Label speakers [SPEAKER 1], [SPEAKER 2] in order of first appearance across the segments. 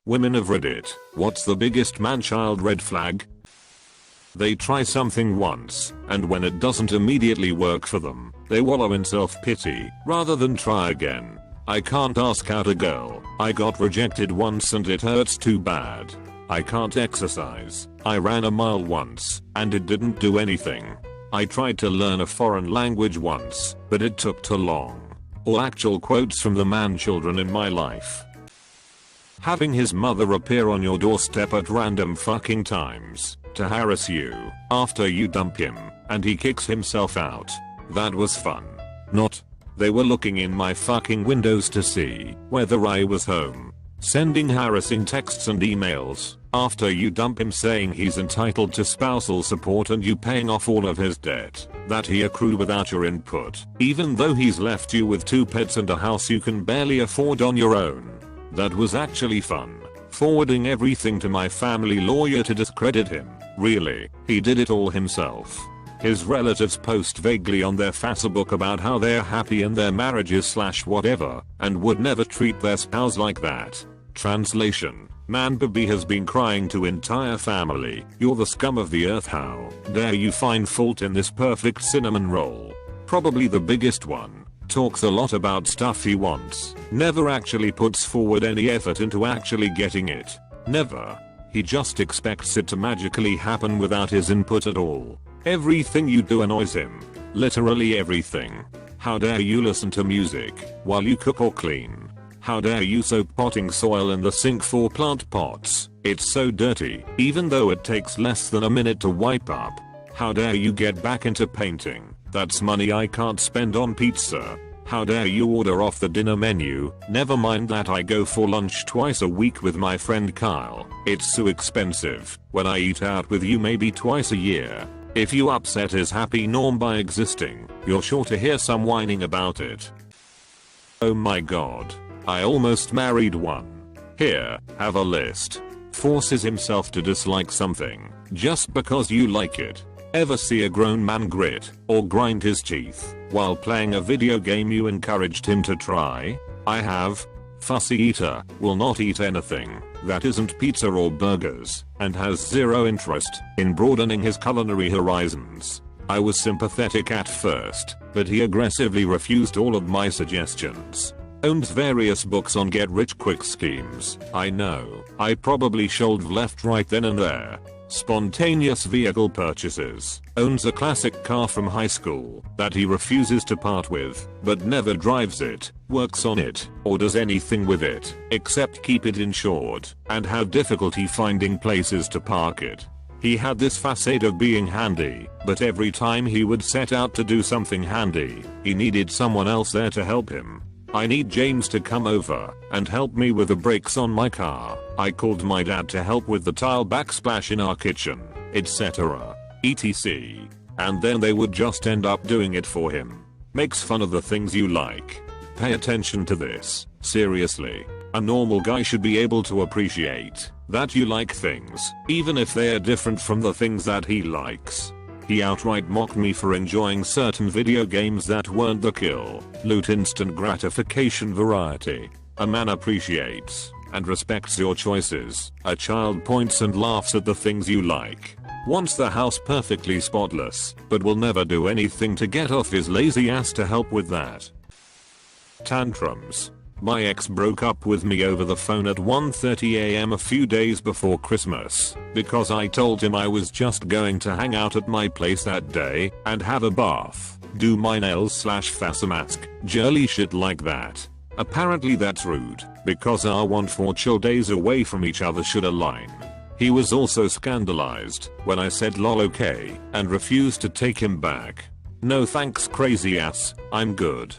[SPEAKER 1] Women of Reddit, what's the biggest manchild red flag? They try something once, and when it doesn't immediately work for them, they wallow in self-pity, rather than try again. I can't ask out a girl, I got rejected once and it hurts too bad. I can't exercise, I ran a mile once, and it didn't do anything. I tried to learn a foreign language once, but it took too long. All actual quotes from the man children in my life. Having his mother appear on your doorstep at random fucking times to harass you after you dump him and he kicks himself out. That was fun. Not. They were looking in my fucking windows to see whether I was home. Sending harassing texts and emails after you dump him saying he's entitled to spousal support and you paying off all of his debt that he accrued without your input, even though he's left you with 2 pets and a house you can barely afford on your own. That was actually fun. Forwarding everything to my family lawyer to discredit him. Really, he did it all himself. His relatives post vaguely on their Facebook about how they're happy in their marriages / whatever, and would never treat their spouse like that. Translation: Man baby has been crying to entire family, you're the scum of the earth, how dare you find fault in this perfect cinnamon roll. Probably the biggest one. Talks a lot about stuff he wants, never actually puts forward any effort into actually getting it. Never. He just expects it to magically happen without his input at all. Everything you do annoys him. Literally everything. How dare you listen to music while you cook or clean? How dare you soak potting soil in the sink for plant pots? It's so dirty, even though it takes less than a minute to wipe up. How dare you get back into painting? That's money I can't spend on pizza. How dare you order off the dinner menu? Never mind that I go for lunch twice a week with my friend Kyle. It's so expensive. When I eat out with you maybe twice a year. If you upset his happy norm by existing, you're sure to hear some whining about it. Oh my god. I almost married one. Here, have a list. Forces himself to dislike something just because you like it. Ever see a grown man grit or grind his teeth while playing a video game you encouraged him to try? I have. Fussy eater, will not eat anything that isn't pizza or burgers, and has zero interest in broadening his culinary horizons. I was sympathetic at first, but he aggressively refused all of my suggestions. Owns various books on get-rich-quick schemes. I know, I probably shelved left right then and there. Spontaneous vehicle purchases. Owns a classic car from high school that he refuses to part with, but never drives it, works on it, or does anything with it, except keep it insured, and have difficulty finding places to park it. He had this facade of being handy, but every time he would set out to do something handy, he needed someone else there to help him. I need James to come over and help me with the brakes on my car. I called my dad to help with the tile backsplash in our kitchen, etc. etc. And then they would just end up doing it for him. Makes fun of the things you like. Pay attention to this, seriously. A normal guy should be able to appreciate that you like things, even if they are different from the things that he likes. He outright mocked me for enjoying certain video games that weren't the kill, loot instant gratification variety. A man appreciates and respects your choices. A child points and laughs at the things you like. Wants the house perfectly spotless, but will never do anything to get off his lazy ass to help with that. Tantrums. My ex broke up with me over the phone at 1:30 AM a few days before Christmas because I told him I was just going to hang out at my place that day and have a bath, do my nails / face mask, girly shit like that. Apparently that's rude because our want for chill days away from each other should align. He was also scandalized when I said lol okay and refused to take him back. No thanks crazy ass, I'm good.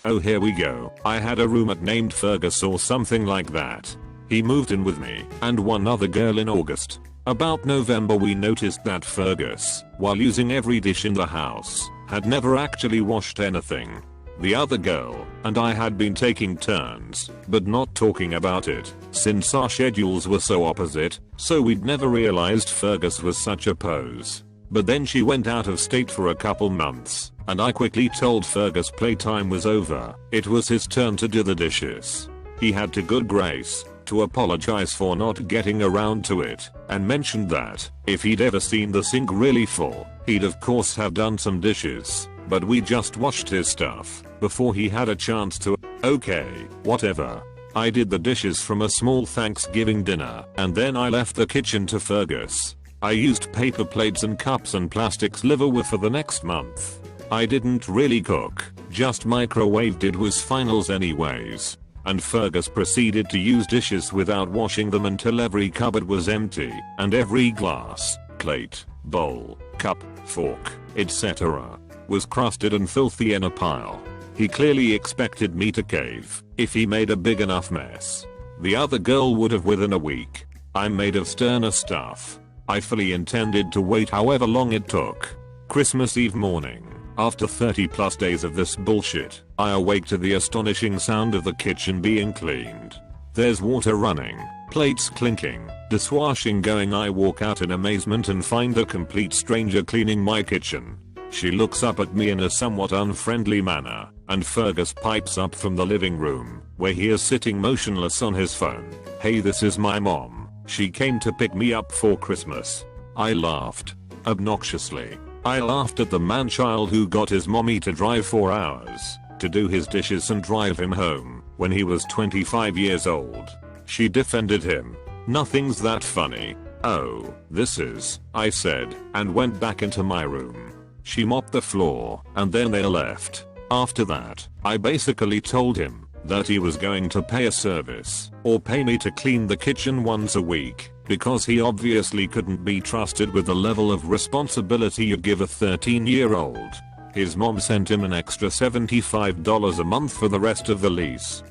[SPEAKER 1] Oh here we go. I had a roommate named Fergus or something like that. He moved in with me and one other girl in August. About November we noticed that Fergus, while using every dish in the house, had never actually washed anything. The other girl and I had been taking turns, but not talking about it, since our schedules were so opposite, so we'd never realized Fergus was such a pose. But then she went out of state for a couple months, and I quickly told Fergus playtime was over. It was his turn to do the dishes. He had to good grace to apologize for not getting around to it, and mentioned that, if he'd ever seen the sink really full, he'd of course have done some dishes, but we just washed his stuff, before he had a chance to. Okay, whatever. I did the dishes from a small Thanksgiving dinner, and then I left the kitchen to Fergus. I used paper plates and cups and plastic silverware for the next month. I didn't really cook, just microwaved. It was finals anyways. And Fergus proceeded to use dishes without washing them until every cupboard was empty, and every glass, plate, bowl, cup, fork, etc. was crusted and filthy in a pile. He clearly expected me to cave if he made a big enough mess. The other girl would have within a week. I'm made of sterner stuff. I fully intended to wait however long it took. Christmas Eve morning, after 30+ days of this bullshit, I awake to the astonishing sound of the kitchen being cleaned. There's water running, plates clinking, dishwashing going. I walk out in amazement and find a complete stranger cleaning my kitchen. She looks up at me in a somewhat unfriendly manner, and Fergus pipes up from the living room, where he is sitting motionless on his phone. "Hey, this is my mom. She came to pick me up for Christmas." I laughed. Obnoxiously. I laughed at the man-child who got his mommy to drive 4 hours to do his dishes and drive him home when he was 25 years old. She defended him. "Nothing's that funny." "Oh, this is," I said, and went back into my room. She mopped the floor, and then they left. After that, I basically told him that he was going to pay a service, or pay me to clean the kitchen once a week, because he obviously couldn't be trusted with the level of responsibility you give a 13-year-old. His mom sent him an extra $75 a month for the rest of the lease.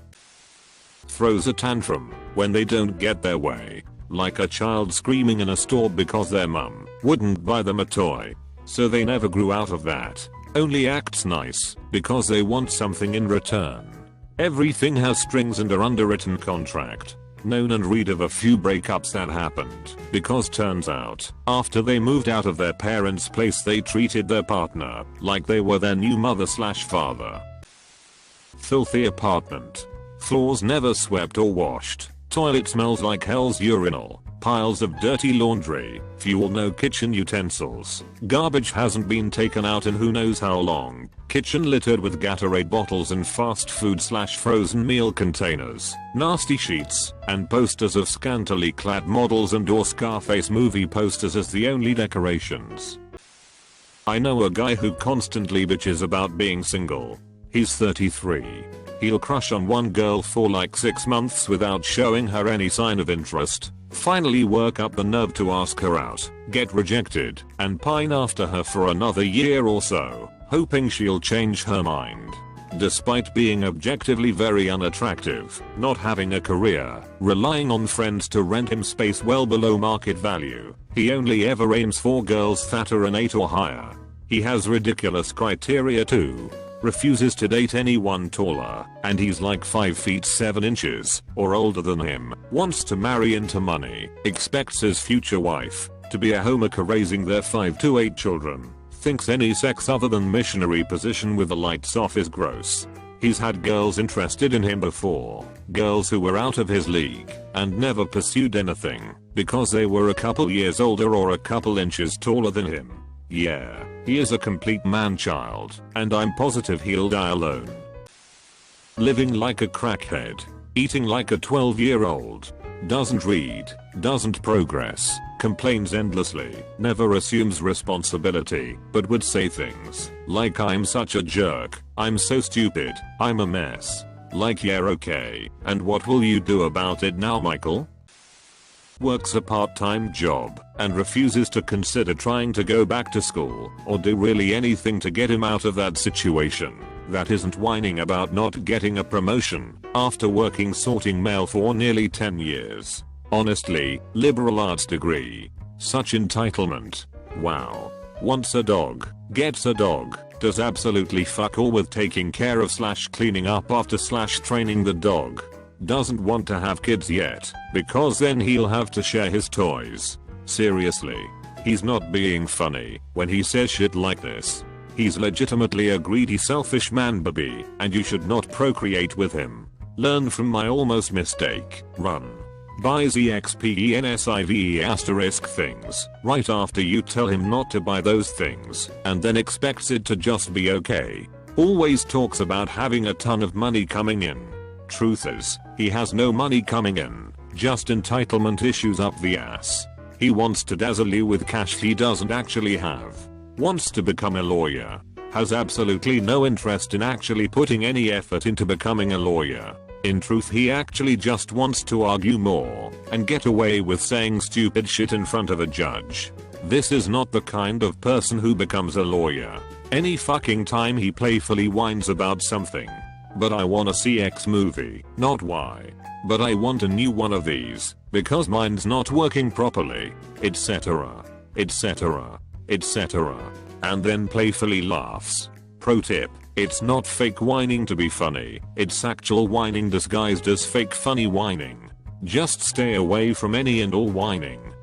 [SPEAKER 1] Throws a tantrum when they don't get their way, like a child screaming in a store because their mum wouldn't buy them a toy. So they never grew out of that. Only acts nice because they want something in return. Everything has strings and a underwritten contract. Known and read of a few breakups that happened because turns out, after they moved out of their parents' place, they treated their partner like they were their new mother/father. Filthy apartment. Floors never swept or washed. Toilet smells like hell's urinal. Piles of dirty laundry, fuel, no kitchen utensils. Garbage hasn't been taken out in who knows how long. Kitchen littered with Gatorade bottles and fast food/frozen meal containers. Nasty sheets, and posters of scantily clad models and or Scarface movie posters as the only decorations. I know a guy who constantly bitches about being single. He's 33. He'll crush on one girl for like 6 months without showing her any sign of interest. Finally work up the nerve to ask her out, get rejected, and pine after her for another year or so, hoping she'll change her mind. Despite being objectively very unattractive, not having a career, relying on friends to rent him space well below market value, he only ever aims for girls that are an 8 or higher. He has ridiculous criteria too. Refuses to date anyone taller, and he's like 5 feet 7 inches, or older than him, wants to marry into money, expects his future wife to be a homemaker raising their 5 to 8 children, thinks any sex other than missionary position with the lights off is gross. He's had girls interested in him before, girls who were out of his league, and never pursued anything, because they were a couple years older or a couple inches taller than him. Yeah, he is a complete man-child, and I'm positive he'll die alone. Living like a crackhead, eating like a 12-year-old, doesn't read, doesn't progress, complains endlessly, never assumes responsibility, but would say things like "I'm such a jerk, I'm so stupid, I'm a mess." Like, yeah, okay, and what will you do about it now, Michael? Works a part-time job, and refuses to consider trying to go back to school, or do really anything to get him out of that situation. That isn't whining about not getting a promotion, after working sorting mail for nearly 10 years. Honestly, liberal arts degree. Such entitlement. Wow. Wants a dog, gets a dog, does absolutely fuck all with taking care of / cleaning up after / training the dog. Doesn't want to have kids yet, because then he'll have to share his toys. Seriously. He's not being funny when he says shit like this. He's legitimately a greedy, selfish man baby, and you should not procreate with him. Learn from my almost mistake. Run. buys EXPENSIVE things right after you tell him not to buy those things and then expects it to just be okay. Always talks about having a ton of money coming in. Truth is, he has no money coming in, just entitlement issues up the ass. He wants to dazzle you with cash he doesn't actually have. Wants to become a lawyer. Has absolutely no interest in actually putting any effort into becoming a lawyer. In truth, he actually just wants to argue more and get away with saying stupid shit in front of a judge. This is not the kind of person who becomes a lawyer. Any fucking time he playfully whines about something. But I wanna see X movie, not Y. But I want a new one of these, because mine's not working properly, etc. etc. etc. And then playfully laughs. Pro tip, it's not fake whining to be funny, it's actual whining disguised as fake funny whining. Just stay away from any and all whining.